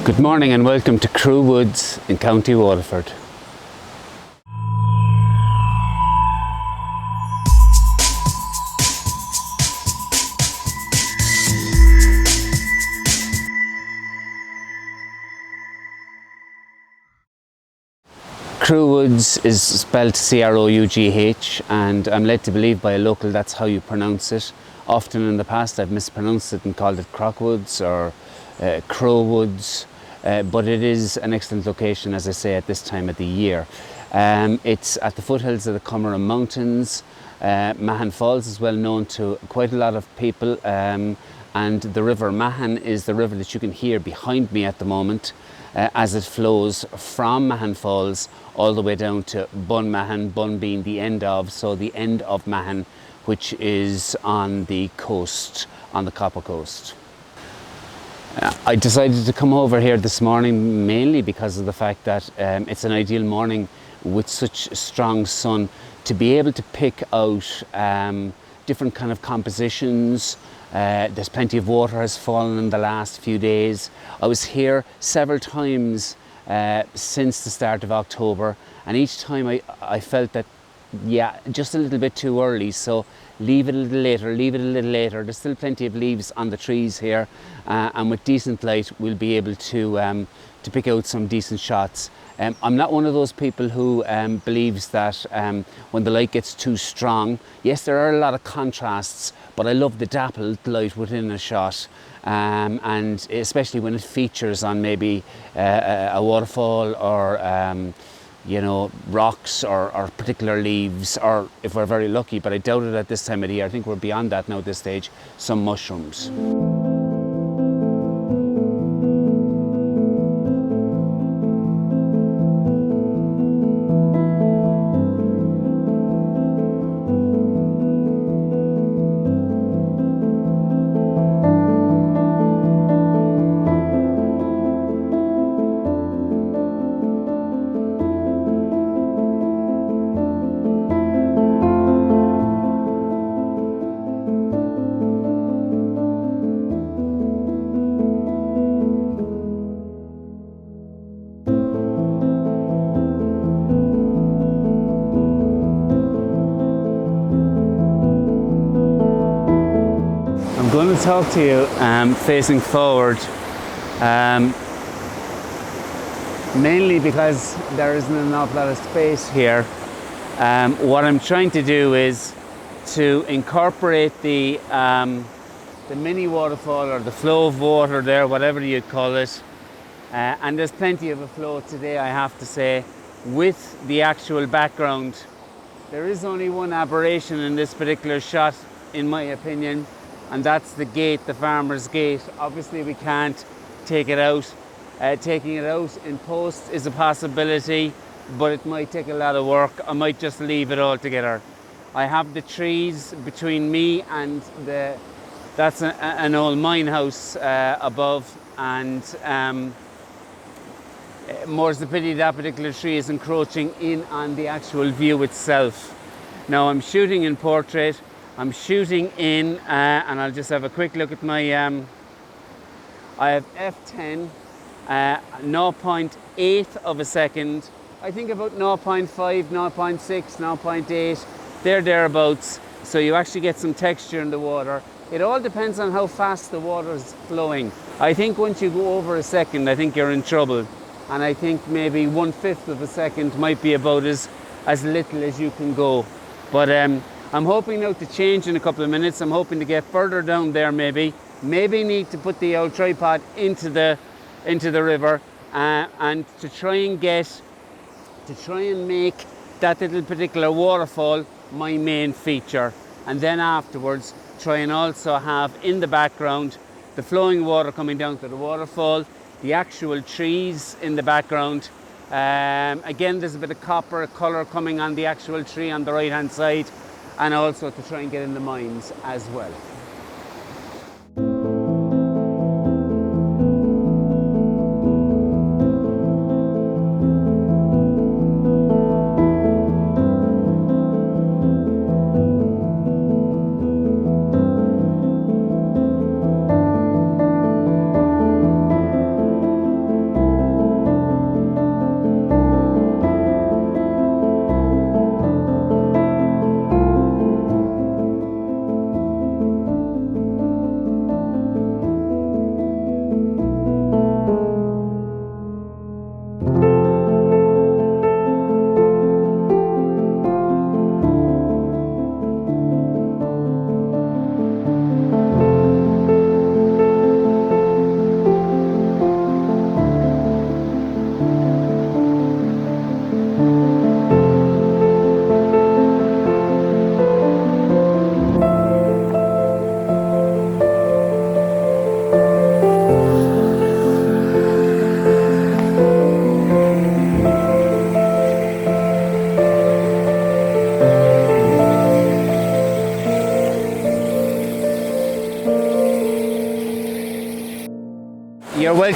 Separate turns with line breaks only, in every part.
Good morning and welcome to Crough Woods in County Waterford. Crough Woods is spelled C-R-O-U-G-H, and I'm led to believe by a local that's how you pronounce it. Often in the past I've mispronounced it and called it Crough Woods or Crough Woods, but it is an excellent location, as I say, at this time of the year. It's at the foothills of the Comeragh Mountains. Mahon Falls is well known to quite a lot of people, and the River Mahon is the river that you can hear behind me at the moment as it flows from Mahon Falls all the way down to Mahon, Bun being the end of, so the end of Mahon, which is on the coast, on the Copper Coast. I decided to come over here this morning mainly because of the fact that it's an ideal morning with such strong sun to be able to pick out different kind of compositions. There's plenty of water has fallen in the last few days. I was here several times since the start of October, and each time I felt that, yeah, just a little bit too early, so leave it a little later, leave it a little later. There's still plenty of leaves on the trees here, and with decent light we'll be able to pick out some decent shots. I'm not one of those people who believes that when the light gets too strong, yes, there are a lot of contrasts, but I love the dappled light within a shot, and especially when it features on maybe a waterfall or you know, rocks or particular leaves, or if we're very lucky, but I doubt it at this time of the year, I think we're beyond that now at this stage, some mushrooms. I'm going to talk to you facing forward, mainly because there isn't an awful lot of space here. What I'm trying to do is to incorporate the mini waterfall or the flow of water there, whatever you'd call it, and there's plenty of a flow today, I have to say, with the actual background. There is only one aberration in this particular shot, in my opinion, and that's the gate, the farmer's gate. Obviously we can't take it out. Taking it out in post is a possibility, but it might take a lot of work. I might just leave it all together. I have the trees between me and that's an old mine house above, and more's the pity that particular tree is encroaching in on the actual view itself. Now I'm shooting in portrait. I'm shooting in, and I'll just have a quick look at my, I have f10, 0.8 of a second, I think about 0.5, 0.6, 0.8, thereabouts, so you actually get some texture in the water. It all depends on how fast the water is flowing. I think once you go over a second, I think you're in trouble, and I think maybe 1/5 of a second might be about as little as you can go. But I'm hoping now to change in a couple of minutes. I'm hoping to get further down there, maybe need to put the old tripod into the river, and to try and make that little particular waterfall my main feature, and then afterwards try and also have in the background the flowing water coming down to the waterfall, the actual trees in the background. Again, there's a bit of copper colour coming on the actual tree on the right hand side, and also to try and get in the mines as well.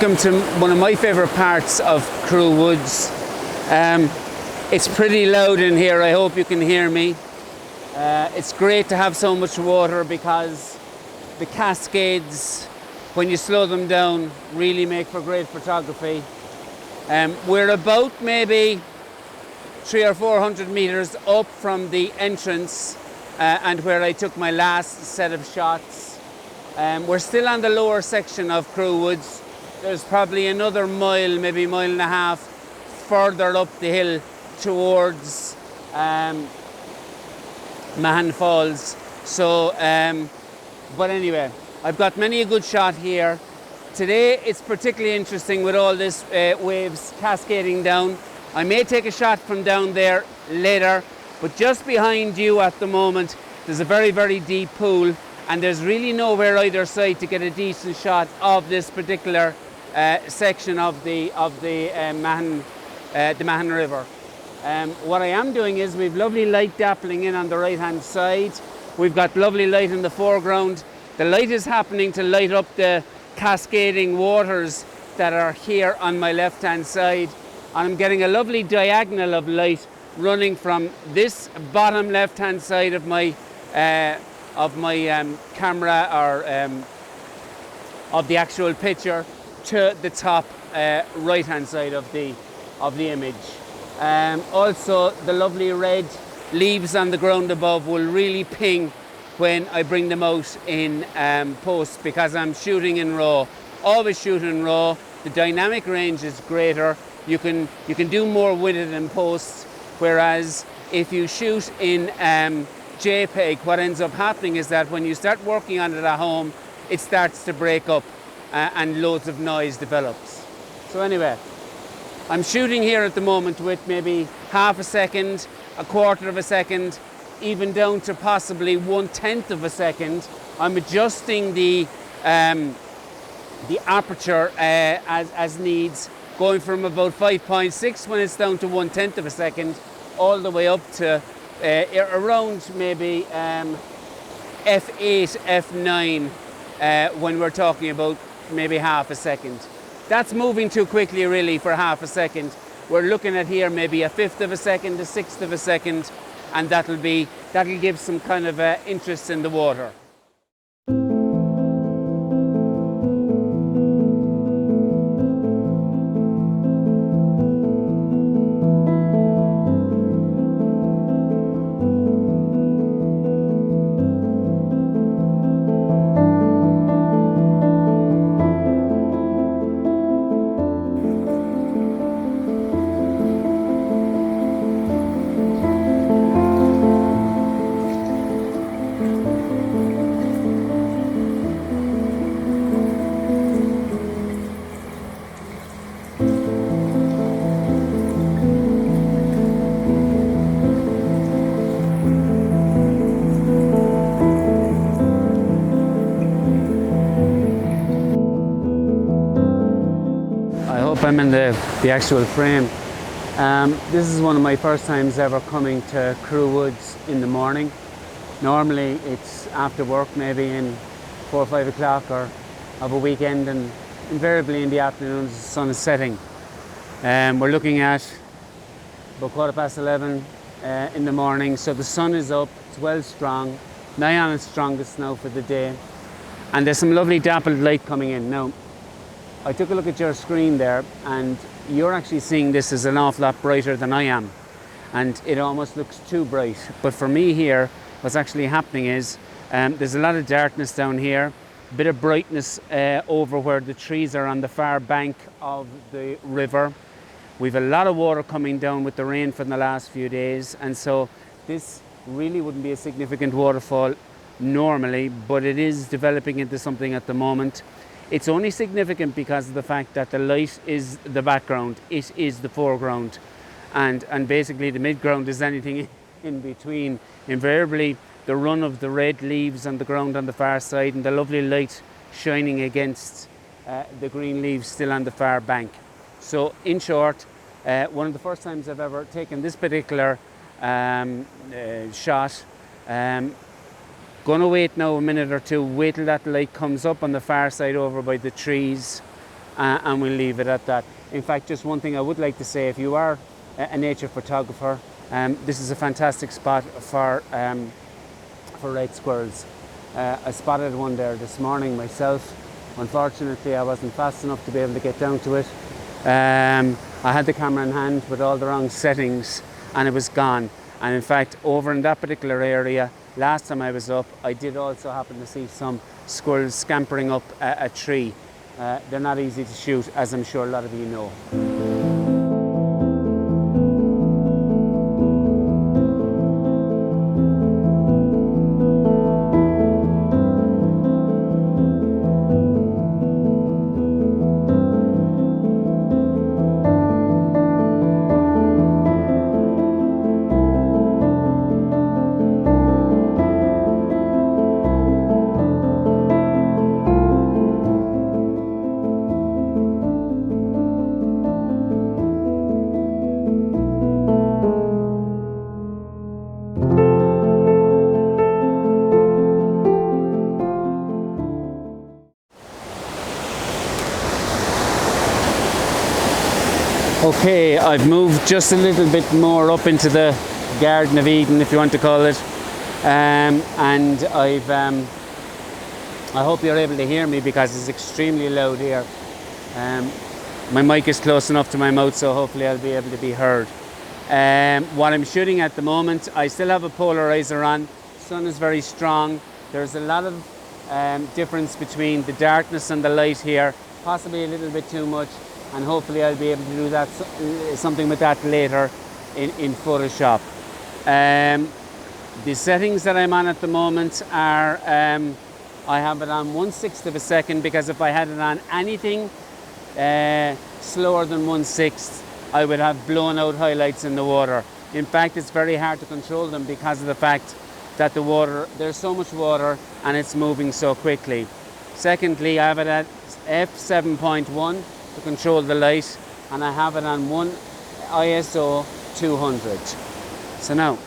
Welcome to one of my favourite parts of Crough Woods. It's pretty loud in here, I hope you can hear me. It's great to have so much water because the cascades, when you slow them down, really make for great photography. We're about maybe 300 or 400 metres up from the entrance and where I took my last set of shots. We're still on the lower section of Crough Woods. There's probably another mile, maybe a mile and a half further up the hill towards Mahon Falls. So, but anyway, I've got many a good shot here. Today it's particularly interesting with all this waves cascading down. I may take a shot from down there later, but just behind you at the moment there's a very, very deep pool, and there's really nowhere either side to get a decent shot of this particular section of the Mahon River. What I am doing is we've lovely light dappling in on the right hand side. We've got lovely light in the foreground. The light is happening to light up the cascading waters that are here on my left hand side. And I'm getting a lovely diagonal of light running from this bottom left hand side of my camera, or of the actual picture, to the top right hand side of the image. Also, the lovely red leaves on the ground above will really ping when I bring them out in post, because I'm shooting in RAW. Always shoot in RAW. The dynamic range is greater. You can do more with it in post, whereas if you shoot in JPEG, what ends up happening is that when you start working on it at home, it starts to break up and loads of noise develops. So anyway, I'm shooting here at the moment with maybe half a second, a quarter of a second, even down to possibly 1/10 of a second. I'm adjusting the aperture as needs, going from about 5.6 when it's down to 1/10 of a second, all the way up to around maybe f8, f9 when we're talking about maybe half a second. That's moving too quickly really for half a second. We're looking at here maybe a fifth of a second, a sixth of a second, and that'll give some kind of interest in the water. I'm in the actual frame. This is one of my first times ever coming to Crough Woods in the morning. Normally it's after work, maybe in 4 or 5 o'clock or of a weekend, and invariably in the afternoons the sun is setting. We're looking at about 11:15 in the morning, so the sun is up, it's well strong, nigh on its strongest now for the day, and there's some lovely dappled light coming in. Now, I took a look at your screen there, and you're actually seeing this as an awful lot brighter than I am, and it almost looks too bright. But for me here, what's actually happening is there's a lot of darkness down here, a bit of brightness over where the trees are on the far bank of the river. We've a lot of water coming down with the rain from the last few days, and so this really wouldn't be a significant waterfall normally, but it is developing into something at the moment. It's only significant because of the fact that the light is the background, it is the foreground, and basically the midground is anything in between. Invariably, the run of the red leaves on the ground on the far side and the lovely light shining against the green leaves still on the far bank. So in short, one of the first times I've ever taken this particular shot. Gonna wait now a minute or two, wait till that light comes up on the far side over by the trees, and we'll leave it at that. In fact, just one thing I would like to say, if you are a nature photographer, this is a fantastic spot for red squirrels. I spotted one there this morning myself. Unfortunately, I wasn't fast enough to be able to get down to it. I had the camera in hand with all the wrong settings and it was gone. And in fact, over in that particular area, last time I was up, I did also happen to see some squirrels scampering up a tree. They're not easy to shoot, as I'm sure a lot of you know. Okay, I've moved just a little bit more up into the Garden of Eden, if you want to call it, and I hope you're able to hear me because it's extremely loud here. My mic is close enough to my mouth, so hopefully I'll be able to be heard. What I'm shooting at the moment, I still have a polarizer on. The sun is very strong. There's a lot of difference between the darkness and the light here, possibly a little bit too much. And hopefully I'll be able to do that, something with that later in Photoshop. The settings that I'm on at the moment are, I have it on 1/6 of a second, because if I had it on anything slower than 1/6, I would have blown out highlights in the water. In fact, it's very hard to control them because of the fact that the water, there's so much water and it's moving so quickly. Secondly, I have it at f7.1 to control the light, and I have it on ISO 200. So now,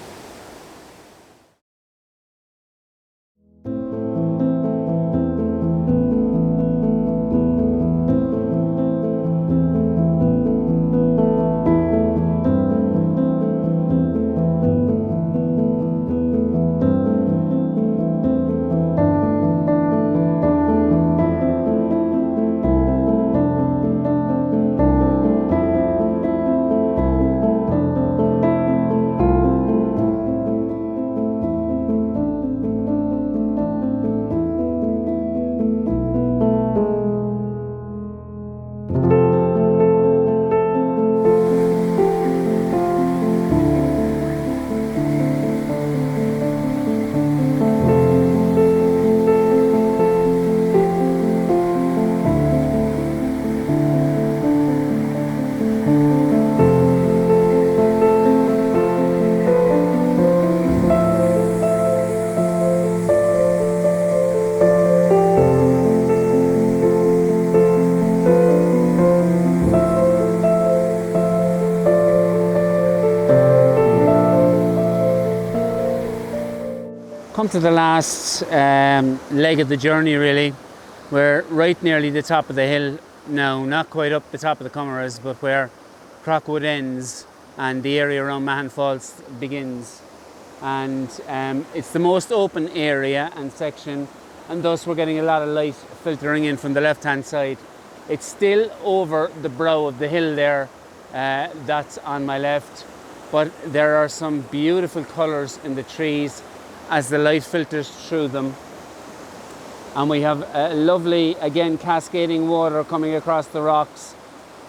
come to the last leg of the journey really. We're right nearly the top of the hill now, not quite up the top of the Comeraghs, but where Crough Woods ends and the area around Mahon Falls begins. And it's the most open area and section, and thus we're getting a lot of light filtering in from the left hand side. It's still over the brow of the hill there, that's on my left, but there are some beautiful colours in the trees as the light filters through them. And we have lovely, again, cascading water coming across the rocks.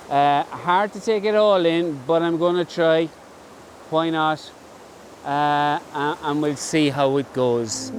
Hard to take it all in, but I'm going to try. Why not? And we'll see how it goes.